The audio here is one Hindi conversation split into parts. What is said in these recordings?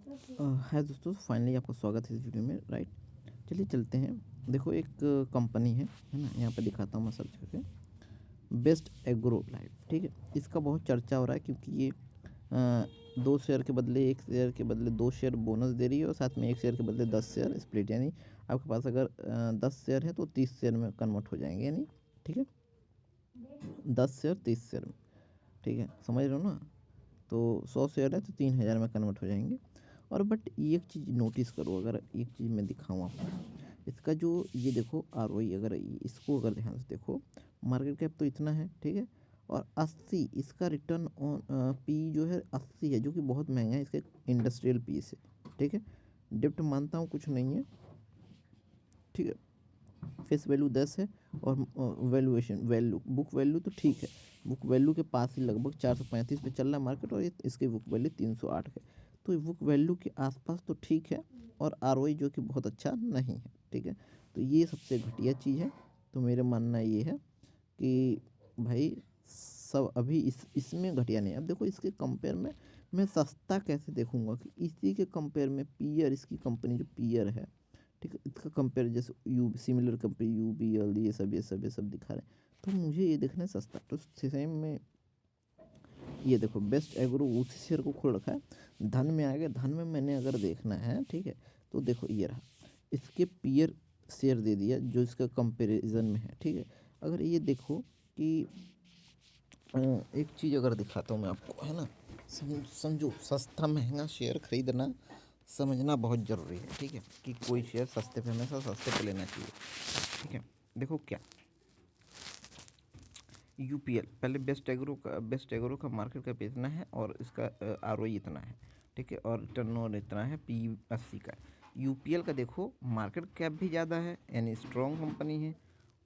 हाय दोस्तों, फाइनली आपका स्वागत है इस वीडियो में। राइट, चलिए चलते हैं। देखो, एक कंपनी है ना। यहाँ पे दिखाता हूँ मैं सर्च करके, बेस्ट एग्रो लाइफ। ठीक है, इसका बहुत चर्चा हो रहा है क्योंकि ये 2 शेयर के बदले 1 शेयर के बदले 2 शेयर बोनस दे रही है और साथ में 1 शेयर के बदले 10 शेयर स्प्लिट, यानी आपके पास अगर 10 शेयर है तो 30 शेयर में कन्वर्ट हो जाएंगे, यानी ठीक है, 10 शेयर 30 शेयर में। ठीक है, समझ रहे हो ना। तो 100 शेयर है तो 3000 में कन्वर्ट हो जाएंगे। और बट एक चीज़ नोटिस करो, अगर एक चीज़ मैं दिखाऊँ आपको, इसका जो ये देखो ROI, अगर इसको अगर ध्यान से देखो, मार्केट कैप तो इतना है, ठीक है, और 80 इसका रिटर्न ऑन पी जो है 80 है, जो कि बहुत महंगा है। इसका इंडस्ट्रियल पीस है, ठीक है। डिप्ट मानता हूँ कुछ नहीं है, ठीक है। फेस वैल्यू 10 है और वैल्यूएशन वैल्यू बुक वैल्यू तो ठीक है, बुक वैल्यू के पास ही लगभग 435 पे चल रहा है मार्केट, और इसकी बुक वैल्यू 308 है। तो बुक वैल्यू के आसपास तो ठीक है, और ROI जो कि बहुत अच्छा नहीं है, ठीक है। तो ये सबसे घटिया चीज़ है। तो मेरा मानना ये है कि भाई सब अभी इसमें घटिया नहीं है। अब देखो, इसके कंपेयर में मैं सस्ता कैसे देखूंगा कि इसी के कंपेयर में पीयर, इसकी कंपनी जो पीयर है, ठीक है, इसका कंपेयर जैसे यू सिमिलर कंपनी UBL, ये सब दिखा रहे हैं, तो मुझे ये देखना है सस्ता। तो सेम में ये देखो, बेस्ट एग्रो उसी शेयर को खोल रखा है। धन में आ गया, धन में मैंने अगर देखना है, ठीक है, तो देखो ये रहा, इसके पीयर शेयर दे दिया जो इसका कंपेरिजन में है, ठीक है। अगर ये देखो कि एक चीज़ अगर दिखाता हूँ मैं आपको, है ना, समझो, सस्ता महंगा शेयर खरीदना समझना बहुत ज़रूरी है, ठीक है, कि कोई शेयर सस्ते पे, हमेशा सस्ते पे लेना चाहिए, ठीक है। देखो क्या, UPL, पहले बेस्ट एग्रो का मार्केट कैप इतना है और इसका ROI इतना है, ठीक है, और टर्नओवर इतना है, P 80 का। UPL का देखो, मार्केट कैप भी ज़्यादा है, यानी स्ट्रॉन्ग कंपनी है,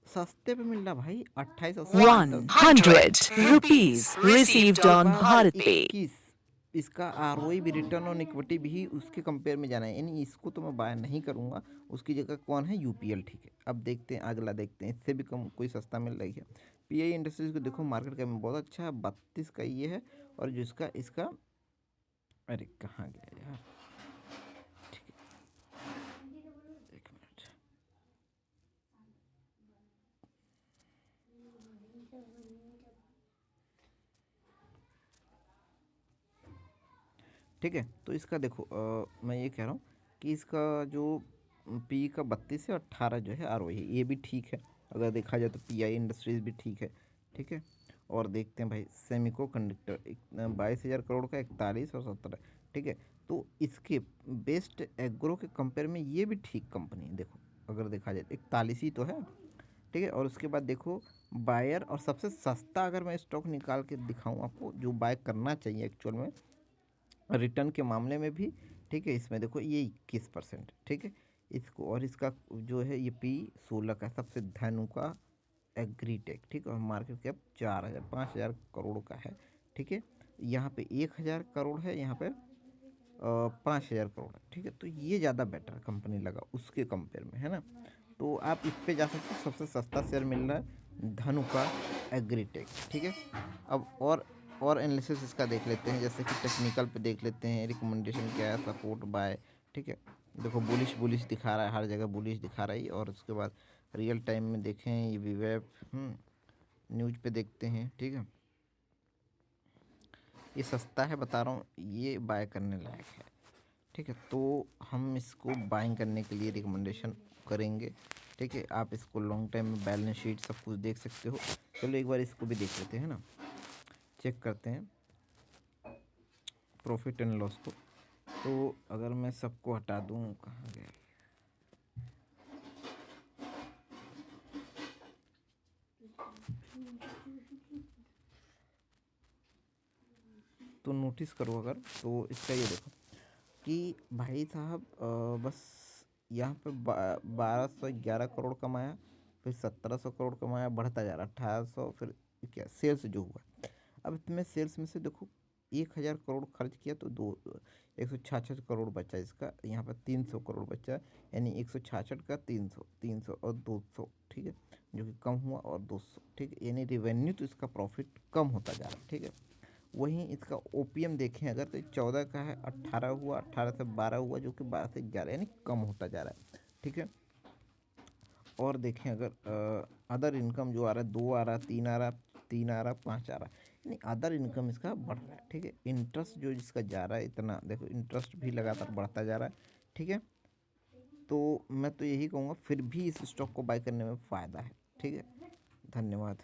सस्ते पे मिल रहा भाई, 2880 का, 100 rupees received on Bharat Pay. 21। इसका ROI भी, रिटर्न ऑन इक्विटी भी उसके कंपेयर में जाना है, यानी इसको तो मैं बाय नहीं करूँगा। उसकी जगह कौन है, UPL, ठीक है। अब देखते हैं अगला, देखते हैं इससे भी कम कोई सस्ता मिल रही है। PI इंडस्ट्रीज को देखो, मार्केट कैप में बहुत अच्छा है, 32 का ये है, और जो इसका इसका अरे कहाँ गया यार, ठीक है, एक मिनट, ठीक है। तो इसका देखो, मैं ये कह रहा हूँ कि इसका जो P का 32 है, 18 जो है ROI है, ये भी ठीक है। अगर देखा जाए तो PI इंडस्ट्रीज भी ठीक है, ठीक है। और देखते हैं भाई, सेमिको कंडक्टर 22,000 करोड़ का 41 और 17, ठीक है। तो इसके बेस्ट एग्रो के कंपेयर में ये भी ठीक कंपनी है। देखो, अगर देखा जाए 41 ही तो है, ठीक है। और उसके बाद देखो, बायर और सबसे सस्ता अगर मैं स्टॉक निकाल के दिखाऊं आपको, जो बाय करना चाहिए एक्चुअल में रिटर्न के मामले में भी, ठीक है, इसमें देखो ये 21%, ठीक है। इसको, और इसका जो है ये P16 का सबसे धनु का एग्रीटेक, ठीक है, और मार्केट कैप 5,000 करोड़ का है, ठीक है। यहाँ पे 1,000 करोड़ है, यहाँ पे 5,000 करोड़ है, ठीक है। तो ये ज़्यादा बेटर कंपनी लगा उसके कंपेयर में, है ना। तो आप इस पे जा सकते हो, सबसे सस्ता शेयर मिल रहा है धनु का एग्रीटेक, ठीक है। अब और एनालिसिस इसका देख लेते हैं, जैसे कि टेक्निकल पे देख लेते हैं, रिकमेंडेशन क्या है, सपोर्ट बाय, ठीक है। देखो, बुलिश बुलिश दिखा रहा है, हर जगह बुलिश दिखा रहा है। और उसके बाद रियल टाइम में देखें, ये वेब न्यूज़ पे देखते हैं, ठीक है। ये सस्ता है, बता रहा हूँ, ये बाय करने लायक है, ठीक है। तो हम इसको बाइंग करने के लिए रिकमेंडेशन करेंगे, ठीक है। आप इसको लॉन्ग टाइम में बैलेंस शीट सब कुछ देख सकते हो। चलो एक बार इसको भी देख लेते हैं ना, चेक करते हैं प्रॉफिट एंड लॉस को। तो अगर मैं सबको हटा दूँ, कहाँ गया, तो नोटिस करो अगर, तो इसका ये देखो कि भाई साहब, बस यहाँ पे 1211 करोड़ कमाया, फिर 1700 करोड़ कमाया, बढ़ता जा रहा 1800, फिर क्या सेल्स जो हुआ। अब इसमें सेल्स में से देखो, 1,000 करोड़ खर्च किया तो 166 करोड़ बचा इसका, यहाँ पर 300 करोड़ बचा, यानी 166 का 300, 300 और 200, ठीक है, जो कि कम हुआ, और 200, ठीक है, यानी रिवेन्यू तो इसका प्रॉफिट कम होता जा रहा है, ठीक है। वहीं इसका ओपीएम देखें अगर तो 14 का है, 18 हुआ, 18 से 12 हुआ, जो कि 12 से 11 यानी कम होता जा रहा है। ठीक है, और देखें अगर अदर इनकम जो आ रहा है, 2 आ रहा, 3 आ रहा, 3 आ रहा, 5 आ रहा, यानी अदर इनकम इसका बढ़ रहा है। ठीक है, इंटरेस्ट जो जिसका जा रहा है इतना, देखो इंटरेस्ट भी लगातार बढ़ता जा रहा है। ठीक है, तो मैं तो यही कहूँगा फिर भी इस स्टॉक को बाय करने में फ़ायदा है। ठीक है, धन्यवाद।